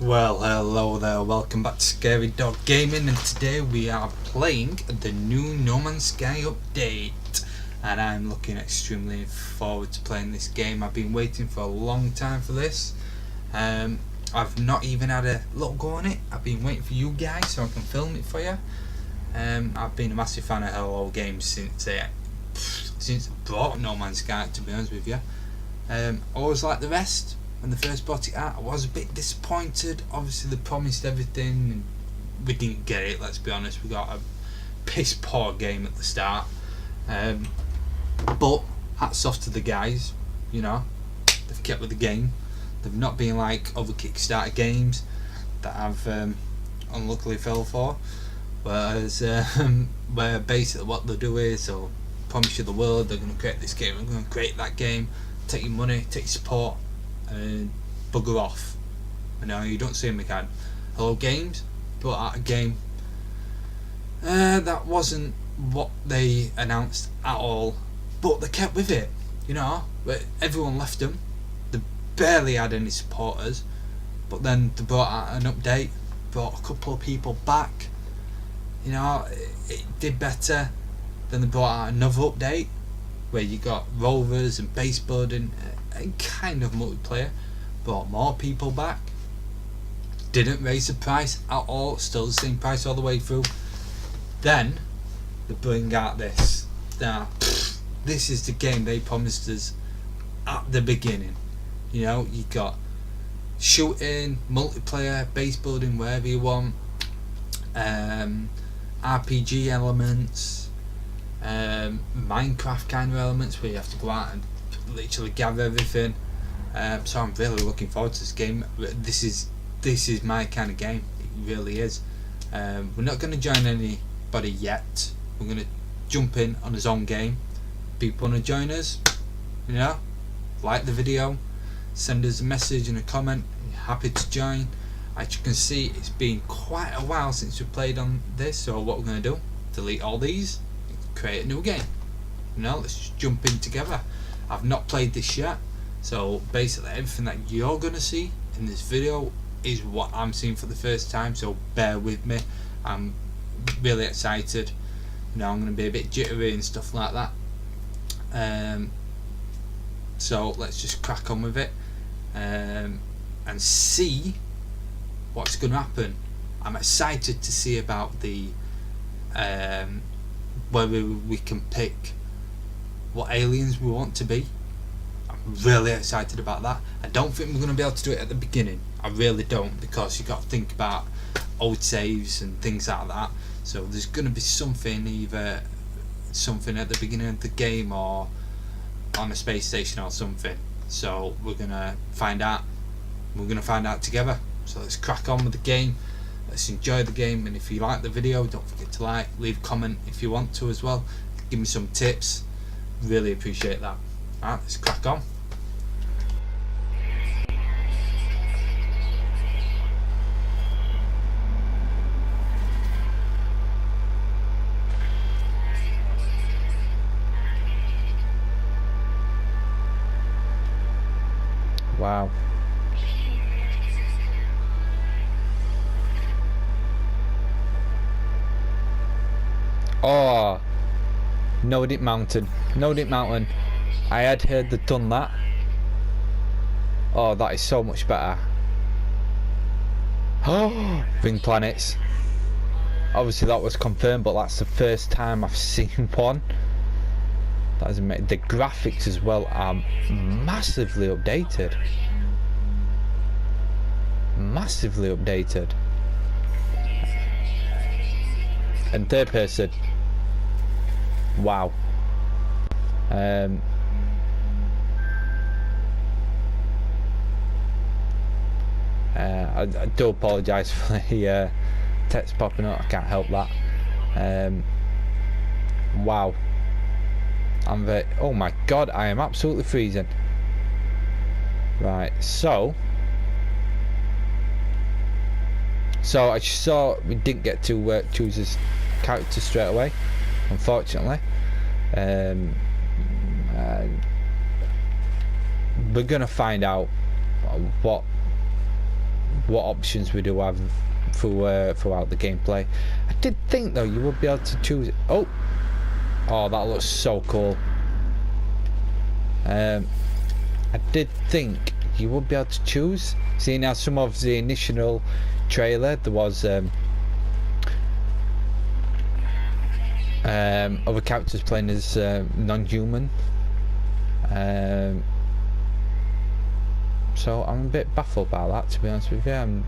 Well, hello there, welcome back to Scary Dog Gaming, and today we are playing the new No Man's Sky update, and I'm looking extremely forward to playing this game. I've been waiting for a long time for this. I've not even had a little go on it. I've been waiting for you guys so I can film it for you. I've been a massive fan of Hello Games since I bought No Man's Sky, to be honest with you. Always like the rest. When they first brought it out, I was a bit disappointed. Obviously they promised everything and we didn't get it, let's be honest. We got a piss poor game at the start, but hats off to the guys, you know, they've kept with the game. They've not been like other Kickstarter games that I've unluckily fell for, whereas where basically what they do is they'll promise you the world, they're going to create this game, they're going to create that game, take your money, take your support and bugger off. You know, you don't see them again. Hello Games brought out a game that wasn't what they announced at all, but they kept with it, you know. But everyone left them, they barely had any supporters, but then they brought out an update, brought a couple of people back, you know. It did better. Then they brought out another update where you got rovers and baseball and kind of multiplayer, brought more people back, didn't raise the price at all, still the same price all the way through. Then they bring out this. Now this is the game they promised us at the beginning. You know, you got shooting, multiplayer, base building wherever you want, RPG elements, Minecraft kind of elements where you have to go out and literally gather everything. So I'm really looking forward to this game. This is my kind of game. It really is. We're not going to join anybody yet. We're going to jump in on his own game. People want to join us, you know, like the video, send us a message and a comment. Happy to join. As you can see, it's been quite a while since we played on this, so what we're going to do, delete all these, create a new game. You know, let's just jump in together. I've not played this yet, so basically everything that you're going to see in this video is what I'm seeing for the first time, so bear with me. I'm really excited. You know, I'm going to be a bit jittery and stuff like that. So let's just crack on with it and see what's going to happen. I'm excited to see about the whether we can pick what aliens we want to be. I'm really excited about that. I don't think we're going to be able to do it at the beginning. I really don't, because you got to think about old saves and things like that. So there's going to be something, either something at the beginning of the game or on a space station or something. So we're going to find out. We're going to find out together. So let's crack on with the game. Let's enjoy the game, and if you like the video, don't forget to like, leave a comment if you want to as well. Give me some tips. Really appreciate that. Alright, let's crack on. Wow. Oh, Nordic Mountain. Nordic Mountain. I had heard they'd done that. Oh, that is so much better. Oh, Ring Planets. Obviously that was confirmed, but that's the first time I've seen one. That is amazing. The graphics as well are massively updated. Massively updated. And third person. Wow. I do apologise for the text popping up. I can't help that. Wow. I'm very. Oh my god! I am absolutely freezing. Right. So I saw we didn't get to choose his character straight away, unfortunately. We're gonna find out what what options we do have throughout the gameplay. I did think though you would be able to choose. Oh, that looks so cool. I did think you would be able to choose. Seeing how some of the initial trailer there was other characters playing as non-human. So I'm a bit baffled by that, to be honest with you.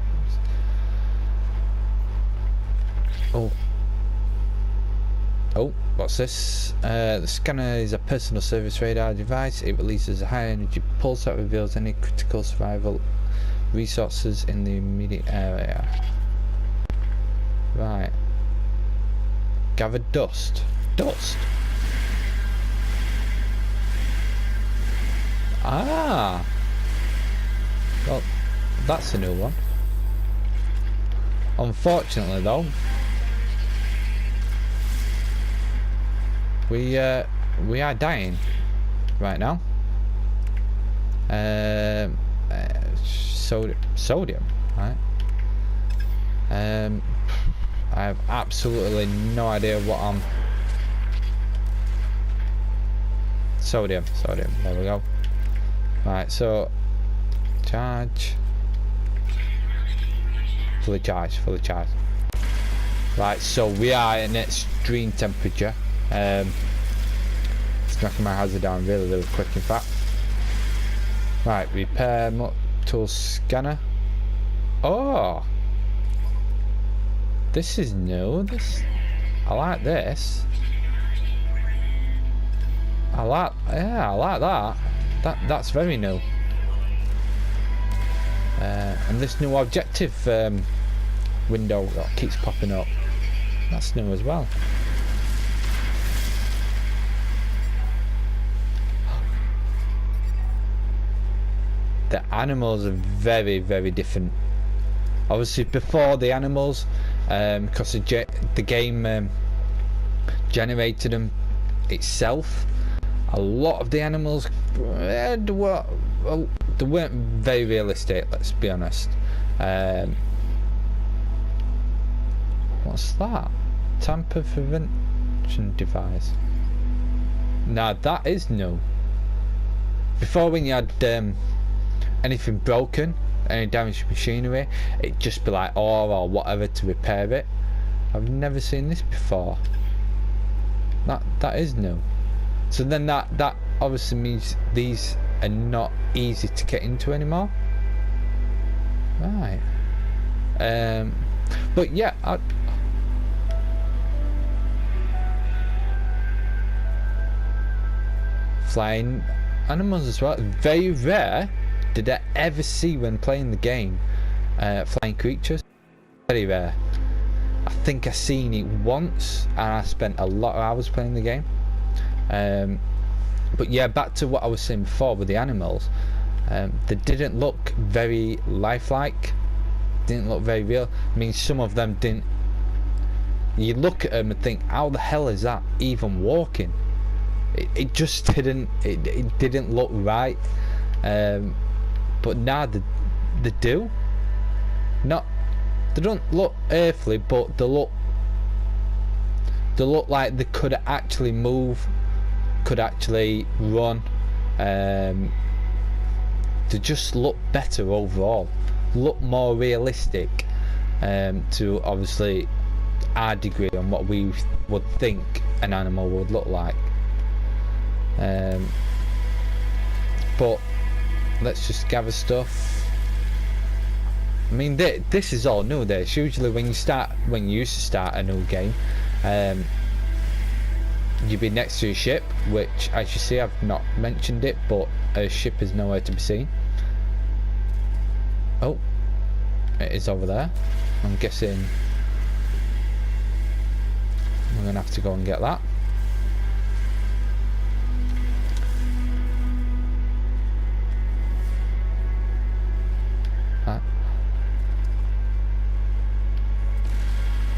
Oh, what's this? The scanner is a personal service radar device. It releases a high energy pulse that reveals any critical survival resources in the immediate area. Right. Gather dust. Dust. Ah. Well, that's a new one. Unfortunately, though, we are dying right now. Sodium, right? I have absolutely no idea what I'm. Sodium. There we go. Right, so charge. Fully charged. Right, so we are in extreme temperature. It's knocking my hazard down really quick, in fact. Right, repair tool scanner. Oh, this is new. I like this. I like that. That's very new. And this new objective window that keeps popping up, that's new as well. The animals are very different. Obviously before the animals, because the game generated them itself, a lot of the animals they weren't very realistic, let's be honest. What's that? Tamper prevention device. Now that is new. Before, when you had anything broken, any damaged machinery, it'd just be like ore or whatever to repair it. I've never seen this before. That is new. So then that obviously means these are not easy to get into anymore. Right. But yeah, flying animals as well. Very rare did I ever see when playing the game flying creatures. Very rare. I think I seen it once and I spent a lot of hours playing the game. But yeah, back to what I was saying before with the animals. They didn't look very lifelike, didn't look very real. I mean, some of them didn't. You look at them and think, how the hell is that even walking? It just didn't. It didn't look right. But now they do. They don't look earthly, but they look like they could actually move, could actually run. They just look better overall, look more realistic to obviously our degree on what we would think an animal would look like. But let's just gather stuff. I mean, this is all new. This usually when you used to start a new game, you'd be next to a ship, which, as you see, I've not mentioned it, but a ship is nowhere to be seen. Oh, it is over there. I'm guessing we're gonna have to go and get that.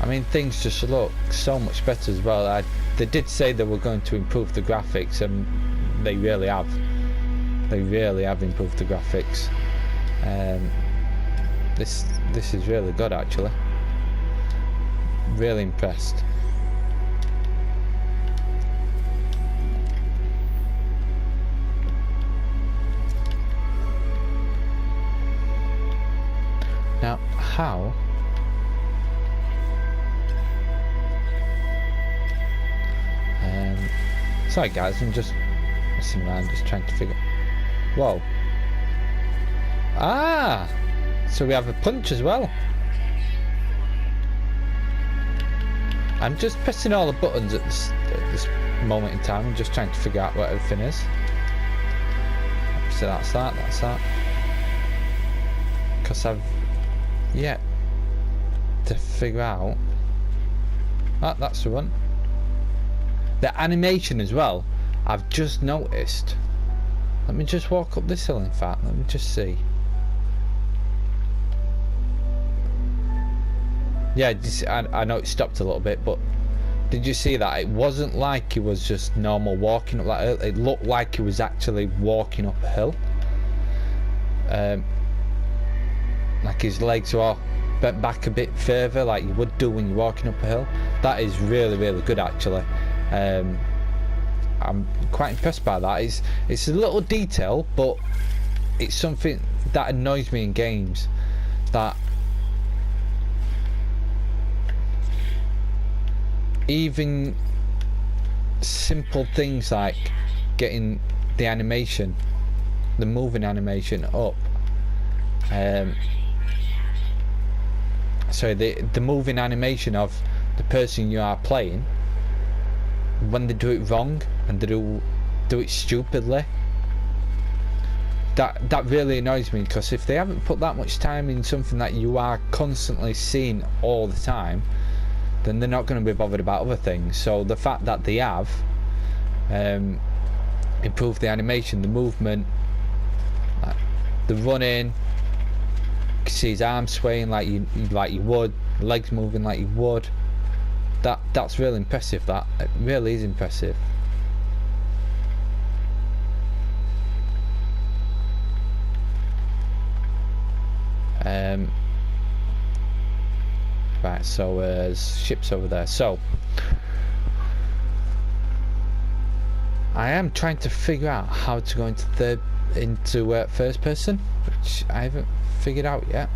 I mean, things just look so much better as well. They did say they were going to improve the graphics, and they really have. They really have improved the graphics. This this is really good actually. Really impressed. Now, how? Sorry guys, I'm just messing around, just trying to figure. Whoa. Ah! So we have a punch as well. I'm just pressing all the buttons at this moment in time. I'm just trying to figure out what everything is. So that's that. Because I've yet to figure out. That's the one. The animation as well, I've just noticed. Let me just walk up this hill, in fact. Let me just see. Yeah, I know it stopped a little bit, but did you see that? It wasn't like he was just normal walking up that hill. It looked like he was actually walking up a hill. Like his legs were bent back a bit further, like you would do when you're walking up a hill. That is really, really good, actually. I'm quite impressed by that. It's a little detail, but it's something that annoys me in games, that even simple things like getting the animation, the moving animation up, so the moving animation of the person you are playing, when they do it wrong and they do it stupidly, that really annoys me, because if they haven't put that much time in something that you are constantly seeing all the time, then they're not going to be bothered about other things. So the fact that they have improved the animation, the movement, like the running, you can see his arms swaying like you would, legs moving like you would. That's really impressive. That it really is impressive. Right, so ships over there. So I am trying to figure out how to go into first person, which I haven't figured out yet.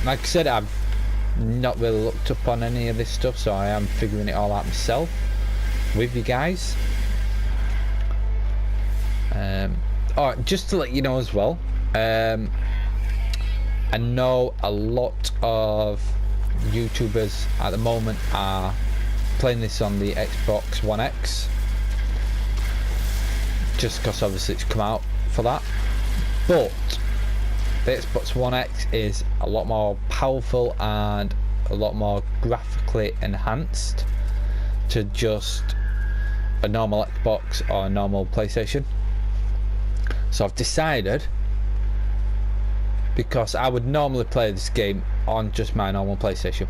Like I said, I've not really looked up on any of this stuff, so I am figuring it all out myself with you guys. Oh, just to let you know as well, I know a lot of YouTubers at the moment are playing this on the Xbox One X, just because obviously it's come out for that, but the Xbox One X is a lot more powerful and a lot more graphically enhanced to just a normal Xbox or a normal PlayStation. So I've decided, because I would normally play this game on just my normal PlayStation,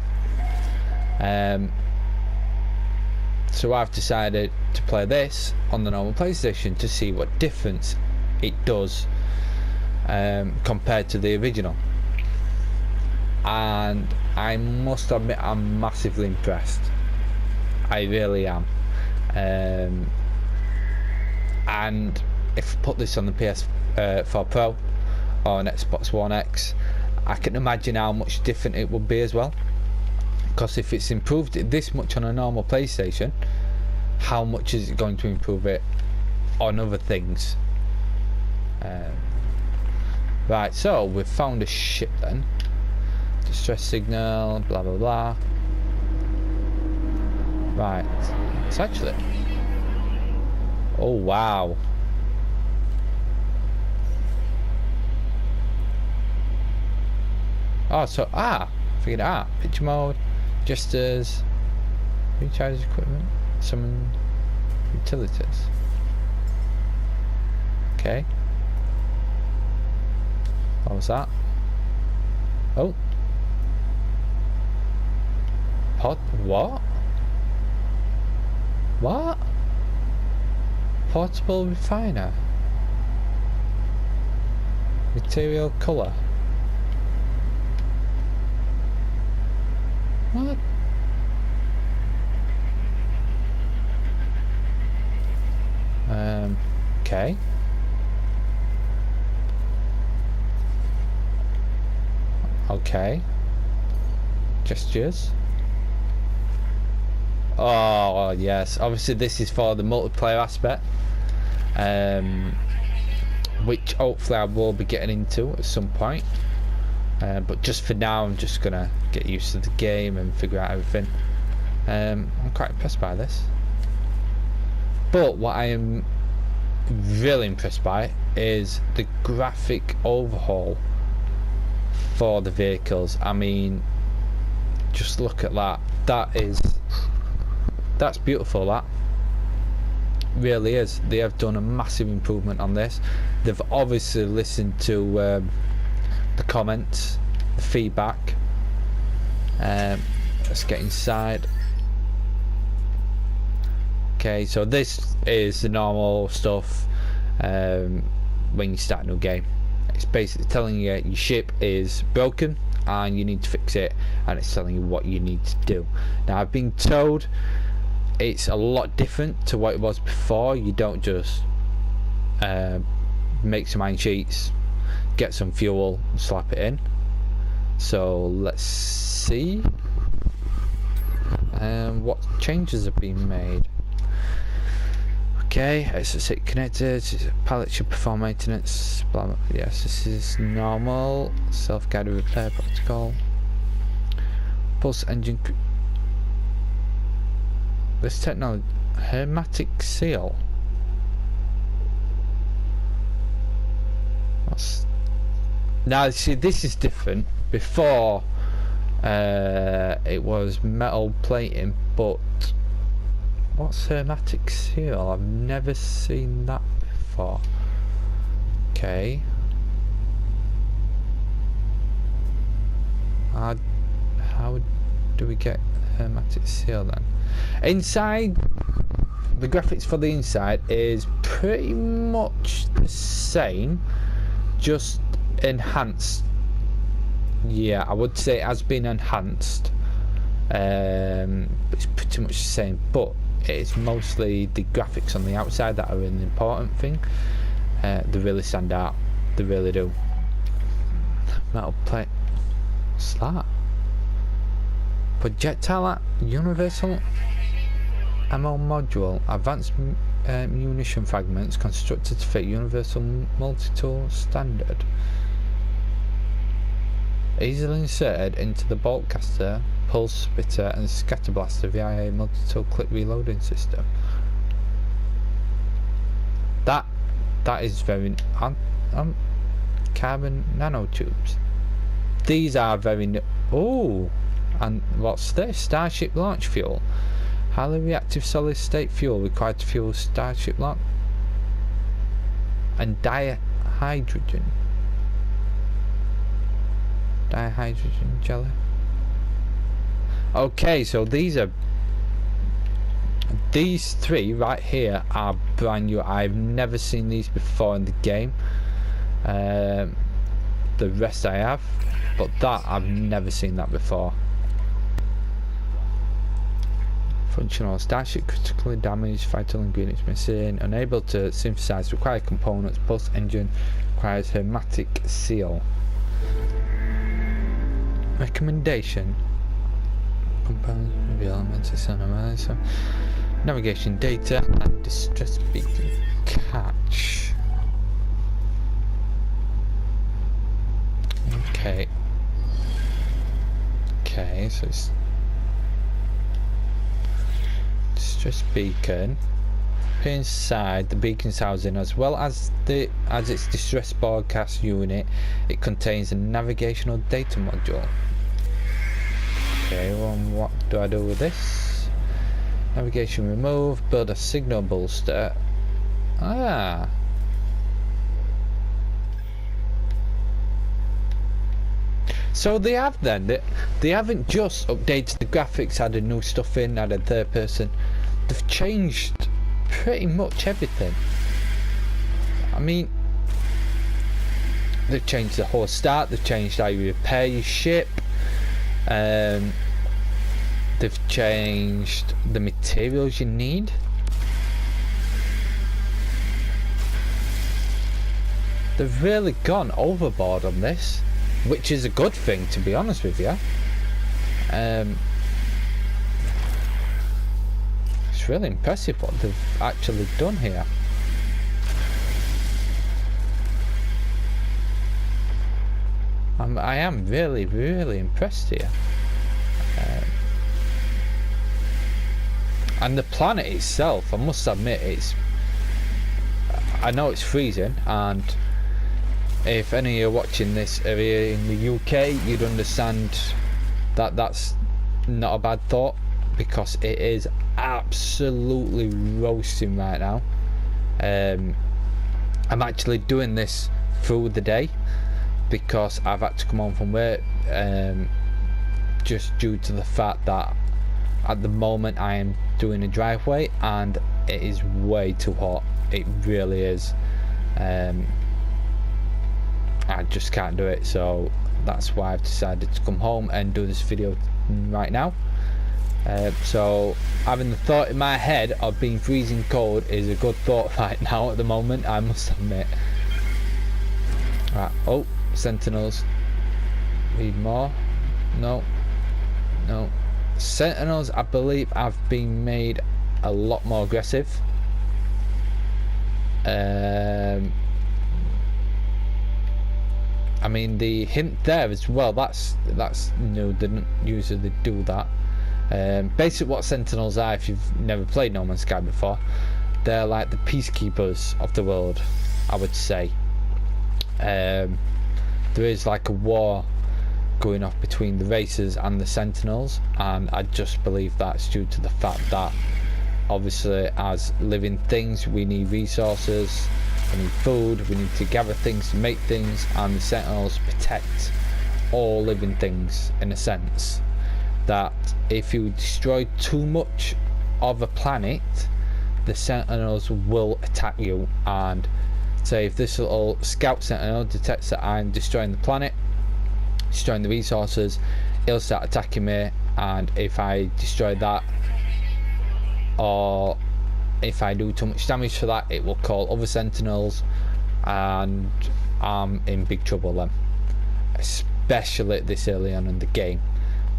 so I've decided to play this on the normal PlayStation to see what difference it does compared to the original, and I must admit I'm massively impressed. I really am. And if I put this on the PS4 Pro or an Xbox One X, I can imagine how much different it would be as well, because if it's improved it this much on a normal PlayStation, how much is it going to improve it on other things? Right, so we've found a ship then. Distress signal, blah blah blah. Right, it's actually, oh wow. Oh, so figured it out. Picture mode, gestures, recharge equipment, summon utilities. Okay. What was that? Oh. What? What? Portable refiner. Material color. What? Okay. Okay. Gestures. Oh yes, obviously this is for the multiplayer aspect, which hopefully I will be getting into at some point. But just for now, I'm just gonna get used to the game and figure out everything. I'm quite impressed by this. But what I am really impressed by is the graphic overhaul for the vehicles. I mean, just look at that. That's beautiful. That really is. They have done a massive improvement on this. They've obviously listened to the comments, the feedback. Let's get inside. Okay, so this is the normal stuff when you start a new game. It's basically telling you your ship is broken and you need to fix it, and it's telling you what you need to do. Now, I've been told it's a lot different to what it was before. You don't just make some iron sheets, get some fuel, slap it in. So let's see what changes have been made. Okay, it's a sit connected, pallet should perform maintenance, blah, blah. Yes, this is normal, self-guided repair protocol, pulse engine, this technology, hermetic seal. Now see, this is different. Before it was metal plating, but what's hermetic seal? I've never seen that before. Okay. How do we get hermetic seal then? Inside, the graphics for the inside is pretty much the same, just enhanced. Yeah, I would say it has been enhanced. It's pretty much the same, but it's mostly the graphics on the outside that are an important thing. They really stand out. They really do. Metal plate. What's that? Projectile universal ammo module. Advanced munition fragments constructed to fit universal multi-tool standard. Easily inserted into the bolt caster, pulse splitter and scatter blaster via a multi-tool clip reloading system. That is very carbon nanotubes. These are very oh, and what's this? Starship launch fuel. Highly reactive solid state fuel required to fuel Starship launch. And dihydrogen jelly. Okay, so these three right here are brand new. I've never seen these before in the game. The rest I have, but that I've never seen that before. Functional. Starship critically damaged, vital ingredients missing, unable to synthesize required components, pulse engine requires hermetic seal. Recommendation. Components, reveal elements, analyzer, navigation data, and distress beacon catch. Okay. Okay, so it's distress beacon. Inside the beacon's housing, as well as its distress broadcast unit, it contains a navigational data module. Okay, well, what do I do with this? Navigation remove, build a signal bolster. Ah. So they have then, they haven't just updated the graphics, added new stuff in, added third person. They've changed pretty much everything. I mean, they've changed the whole start, they've changed how you repair your ship. they've changed the materials you need. They've really gone overboard on this, which is a good thing, to be honest with you. It's really impressive what they've actually done here. I am really, really impressed here. And the planet itself, I must admit, I know it's freezing, and if any of you are watching this are here in the UK, you'd understand that that's not a bad thought, because it is absolutely roasting right now. I'm actually doing this through the day because I've had to come home from work, just due to the fact that at the moment I am doing a driveway and it is way too hot. It really is. I just can't do it, so that's why I've decided to come home and do this video right now. So having the thought in my head of being freezing cold is a good thought right now at the moment, I must admit. Right, oh, sentinels. Need more? No. Sentinels, I believe, have been made a lot more aggressive. I mean, the hint there as well, that's no, they didn't usually do that. Basically what sentinels are, if you've never played No Man's Sky before, they're like the peacekeepers of the world, I would say. There is like a war going off between the races and the sentinels, and I just believe that's due to the fact that obviously as living things we need resources, we need food, we need to gather things to make things, and the sentinels protect all living things in a sense. That if you destroy too much of a planet, the sentinels will attack you, and say if this little scout sentinel detects that I'm destroying the planet, destroying the resources, it'll start attacking me, and if I destroy that, or if I do too much damage for that, it will call other sentinels, and I'm in big trouble then, especially this early on in the game.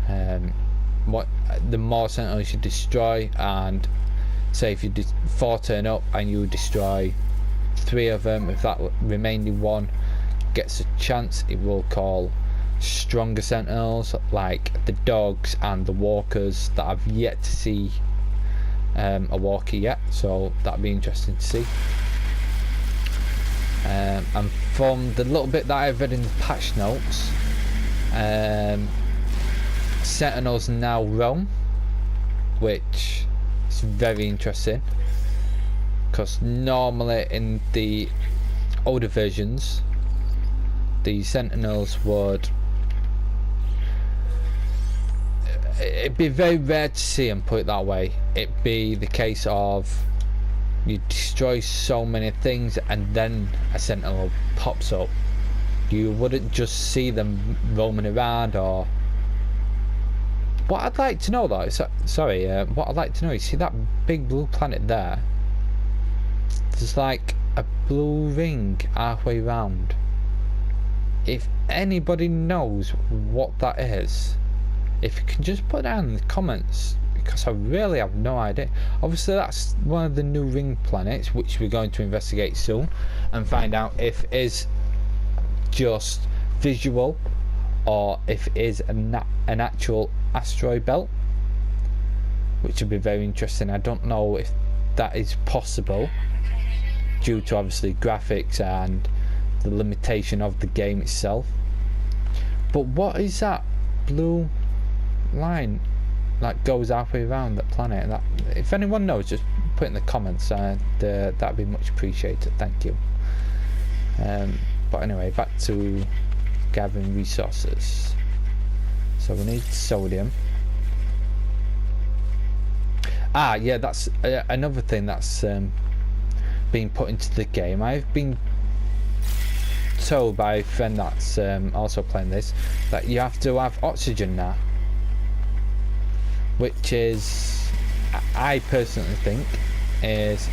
The more sentinels you destroy, and say if you 4 turn up and you destroy 3 of them, if that remaining one gets a chance, it will call stronger sentinels like the dogs and the walkers that I've yet to see a walker yet, so that'd be interesting to see. And from the little bit that I've read in the patch notes, sentinels now roam, which is very interesting, because normally in the older versions the sentinels it'd be very rare to see them, put it that way. It'd be the case of you destroy so many things and then a sentinel pops up. You wouldn't just see them roaming around. Or what I'd like to know though, what I'd like to know, you see that big blue planet there? There's like a blue ring halfway round. If anybody knows what that is, if you can just put down in the comments, because I really have no idea. Obviously that's one of the new ring planets, which we're going to investigate soon and find out if it is just visual or if it is an actual asteroid belt, which would be very interesting. I don't know if that is possible due to obviously graphics and the limitation of the game itself. But what is that blue line that goes halfway around that planet? That, if anyone knows, just put in the comments, and that'd be much appreciated. Thank you. But anyway, back to gathering resources. So we need sodium. Yeah, that's another thing that's being put into the game. I've been told by a friend that's also playing this that you have to have oxygen now, which is, I personally think, is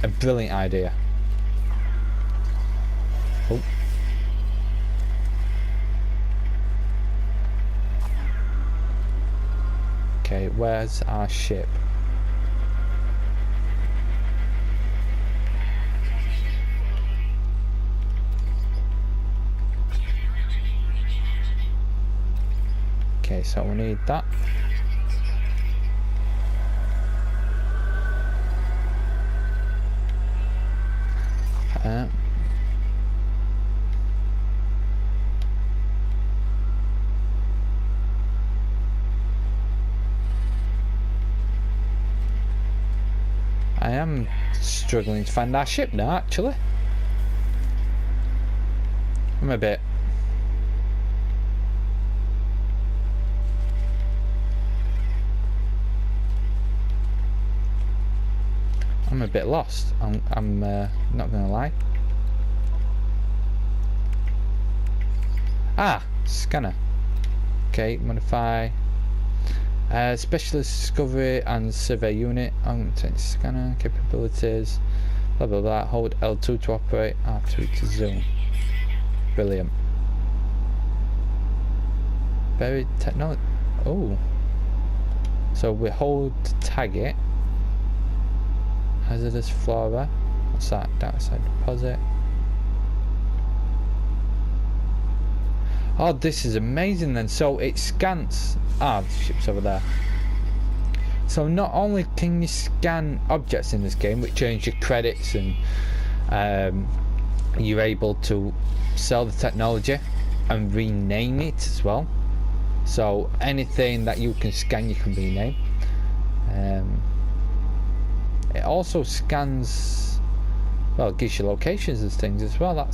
a brilliant idea. Oh. Okay, where's our ship? Okay, so we need that. I am struggling to find our ship now, actually. I'm a bit... lost. I'm not gonna lie. Ah, scanner. Okay, modify. Specialist discovery and survey unit. Scanner capabilities. Blah blah blah. Hold L2 to operate. R3 to zoom. Brilliant. Buried technology. Oh. So we hold to tag it. Hazardous flora. What's that? Downside deposit. Oh, this is amazing then. So it scans. Ah, the ship's over there. So not only can you scan objects in this game, which earns you credits, and you're able to sell the technology and rename it as well. So anything that you can scan, you can rename. It also scans, well, it gives you locations and things as well.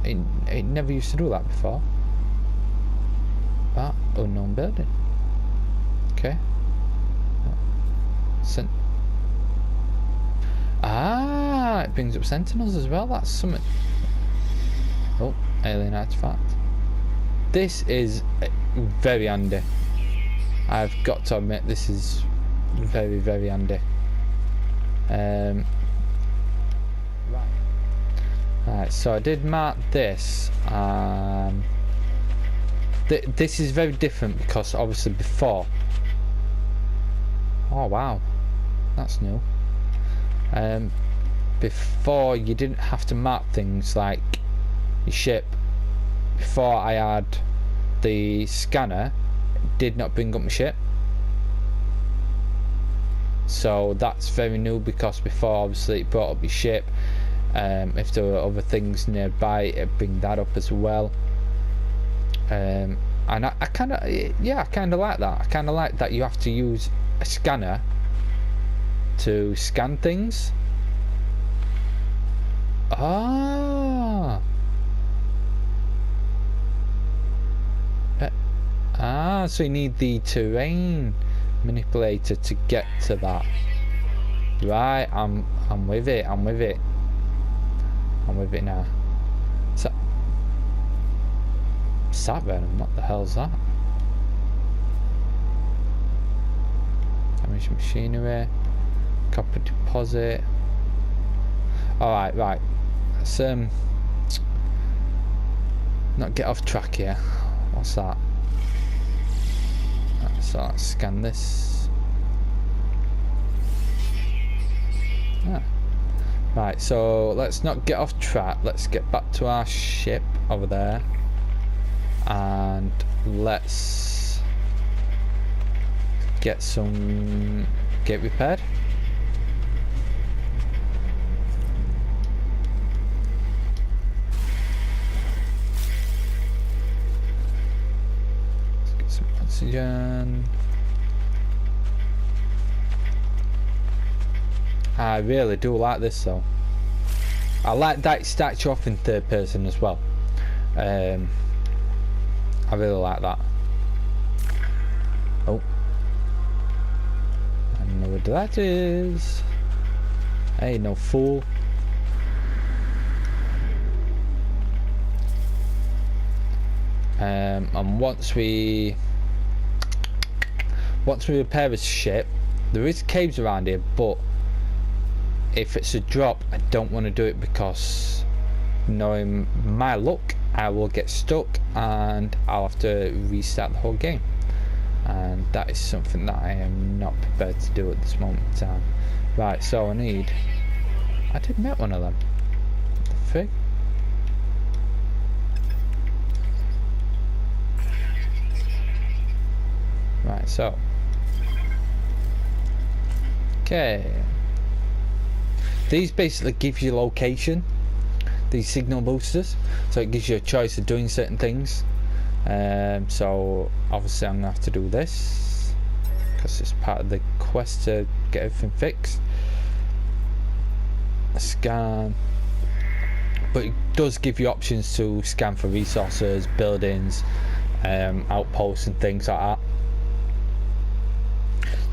It never used to do that before. Ah, unknown building. Okay. It brings up sentinels as well. That's something. Oh, alien artifact. This is very handy. I've got to admit, this is very, very handy. Right, so I did mark this. This is very different because obviously before. Oh wow, that's new. Before you didn't have to mark things like your ship. Before I had the scanner, it did not bring up my ship. So that's very new because before obviously it brought up your ship. If there were other things nearby, it'd bring that up as well. And I kind of, yeah, I kind of like that. I kind of like that you have to use a scanner to scan things. So you need the terrain manipulator to get to that. Right, I'm with it. I'm with it now. So, sat venom, what the hell's that? Damage machinery, copper deposit. Alright, right. Let's not get off track here. What's that? So let's scan this. Right, so let's not get off track. Let's get back to our ship over there. And let's get repaired. Let's get some oxygen. I really do like this though. I like that it starts you off in third person as well. I really like that. Oh, I know what that is. Hey, no fool. And once we once we repair his ship, there is caves around here, but if it's a drop, I don't want to do it because, knowing my luck, I will get stuck and I'll have to restart the whole game, and that is something that I am not prepared to do at this moment in time. Right, so I did met one of them. The frig? Right, so okay, these basically give you location, these signal boosters, so it gives you a choice of doing certain things. So obviously I'm gonna have to do this because it's part of the quest to get everything fixed. Scan, but it does give you options to scan for resources, buildings, outposts and things like that.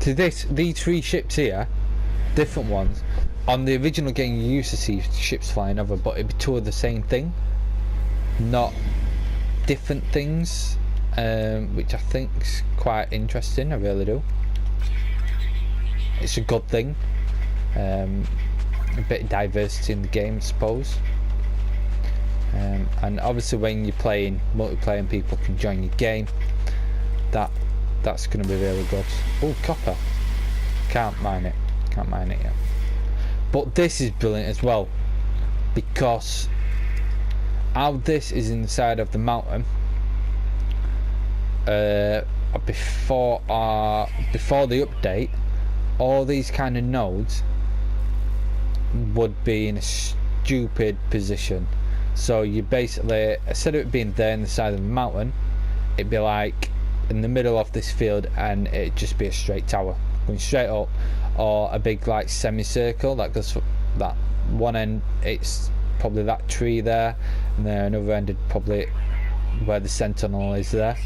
To these 3 ships here, different ones. On the original game you used to see ships flying over, but it'd be 2 of the same thing, not different things, which I think's quite interesting. I really do. It's a good thing. A bit of diversity in the game, I suppose. And obviously when you're playing multiplayer and people can join your game, that's going to be really good. Oh, copper. Can't mine it yet. But this is brilliant as well, because how this is inside of the mountain, before the update, all these kind of nodes would be in a stupid position. So you basically, instead of it being there in the side of the mountain, it'd be like in the middle of this field, and it'd just be a straight tower going straight up, or a big like semicircle that goes from that one end. It's probably that tree there, and then another end would probably where the sentinel is there,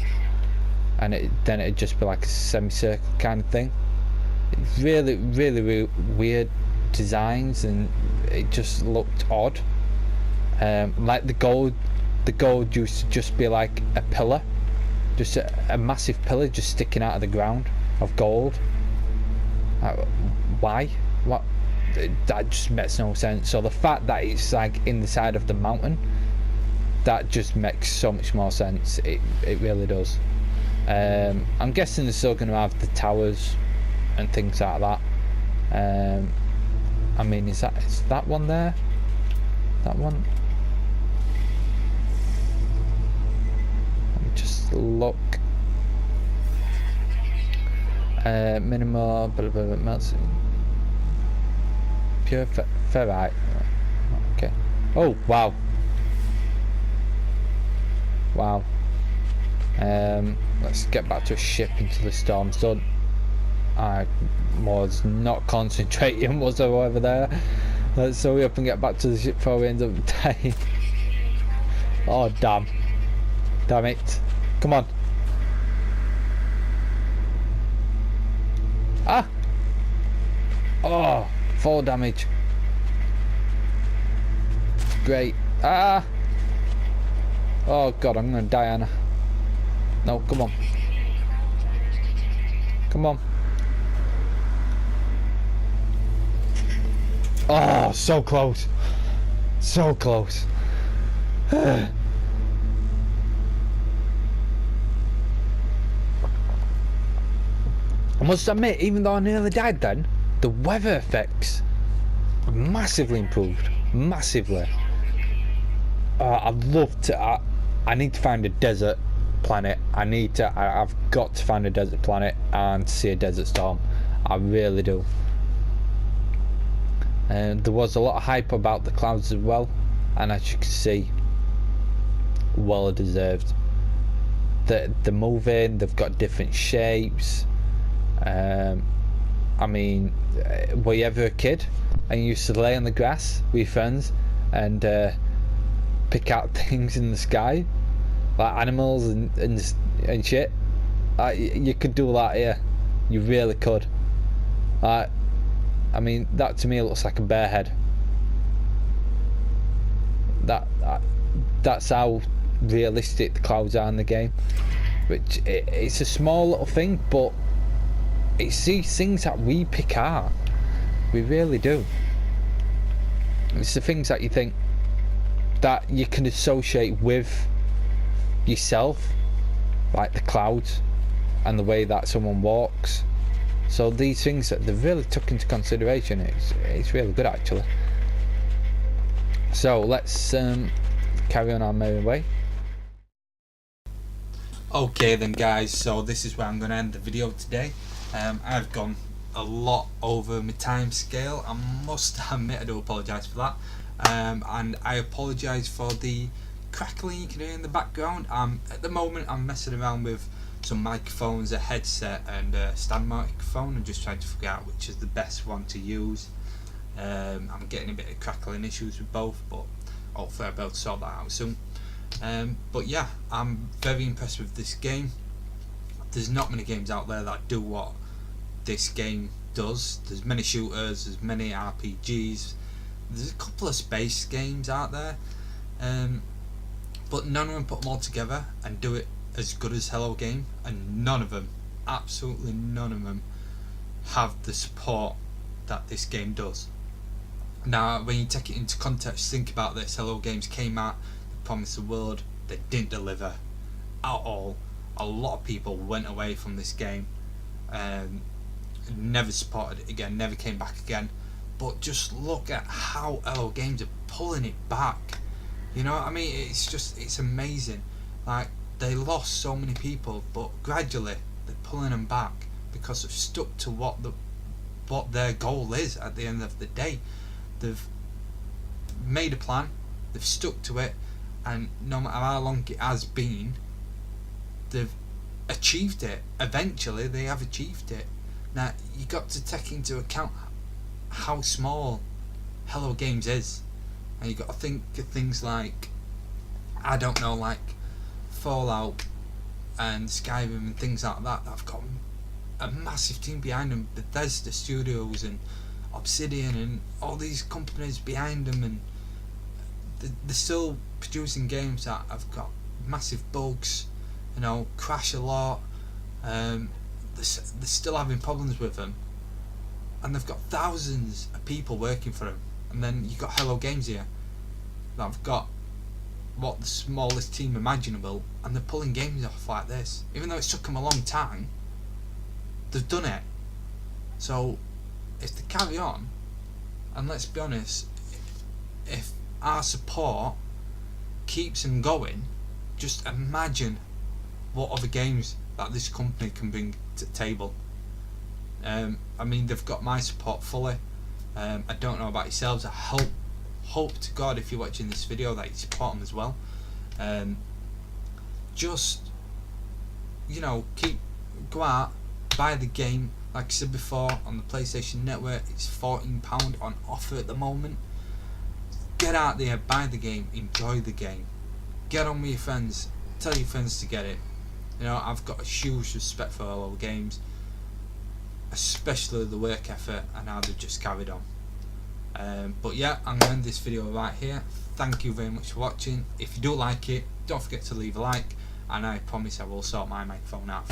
and then it'd just be like a semicircle kind of thing. It's really weird designs, and it just looked odd. Like the gold used to just be like a pillar, just a massive pillar just sticking out of the ground of gold. Why? What? That just makes no sense. So the fact that it's like in the side of the mountain, that just makes so much more sense. It really does. I'm guessing they're still going to have the towers and things like that. I mean, is that one there? That one? Let me just look. Minimal, blah, blah, blah, melting. Pure ferrite. Okay. Oh, wow. Wow. Let's get back to a ship until the storm's done. I was not concentrating whatsoever there. Let's hurry up and get back to the ship before we end up dying. Oh, damn. Damn it. Come on. Ah! Oh, 4 damage. Great. Ah! Oh god, I'm gonna die, Anna. No, come on. Come on. Oh, so close. So close. I must admit, even though I nearly died then, the weather effects massively improved. Massively. I'd love to. I need to find a desert planet. I've got to find a desert planet and see a desert storm. I really do. And there was a lot of hype about the clouds as well, and as you can see, well deserved. They're moving. They've got different shapes. I mean, were you ever a kid and you used to lay on the grass with your friends and pick out things in the sky, like animals and shit? You could do that here. You really could. I mean, that to me looks like a bear head. That's how realistic the clouds are in the game. Which it's a small little thing, but it's these things that we pick out. We really do. It's the things that you think that you can associate with yourself, like the clouds and the way that someone walks. So these things that they've really took into consideration, it's really good actually. So let's carry on our merry way. Okay then guys, so this is where I'm going to end the video today. I've gone a lot over my time scale. I must admit I do apologise for that, and I apologise for the crackling you can hear in the background. At the moment I'm messing around with some microphones, a headset and a stand microphone. I'm just trying to figure out which is the best one to use. I'm getting a bit of crackling issues with both, but hopefully I'll be able to sort that out soon. But yeah, I'm very impressed with this game. There's not many games out there that do what this game does. There's many shooters, there's many RPGs, there's a couple of space games out there, but none of them put them all together and do it as good as Hello Game, and none of them, absolutely none of them, have the support that this game does. Now when you take it into context, think about this. Hello Games came out, they promised the world, they didn't deliver at all. A lot of people went away from this game, never supported it again, never came back again. But just look at how Hello Games are pulling it back. You know what I mean? It's amazing. Like, they lost so many people, but gradually they're pulling them back because they've stuck to what their goal is at the end of the day. They've made a plan, they've stuck to it, and no matter how long it has been, they've achieved it. Eventually they have achieved it. Now you got to take into account how small Hello Games is, and you got to think of things like, I don't know, like Fallout and Skyrim and things like that have got a massive team behind them. Bethesda Studios and Obsidian and all these companies behind them, and they're still producing games that have got massive bugs, you know, crash a lot. They're still having problems with them, and they've got thousands of people working for them. And then you've got Hello Games here that have got what the smallest team imaginable, and they're pulling games off like this. Even though it's took them a long time, they've done it. So if they carry on, and let's be honest, if our support keeps them going, just imagine what other games that this company can bring to the table. I mean, they've got my support fully. I don't know about yourselves. I hope to God, if you're watching this video, that you support them as well. Just, you know, go out, buy the game. Like I said before, on the PlayStation Network, it's £14 on offer at the moment. Get out there, buy the game, enjoy the game. Get on with your friends, tell your friends to get it. You know, I've got a huge respect for Hello Games, especially the work effort and how they've just carried on. But yeah, I'm going to end this video right here. Thank you very much for watching. If you do like it, don't forget to leave a like, and I promise I will sort my microphone out.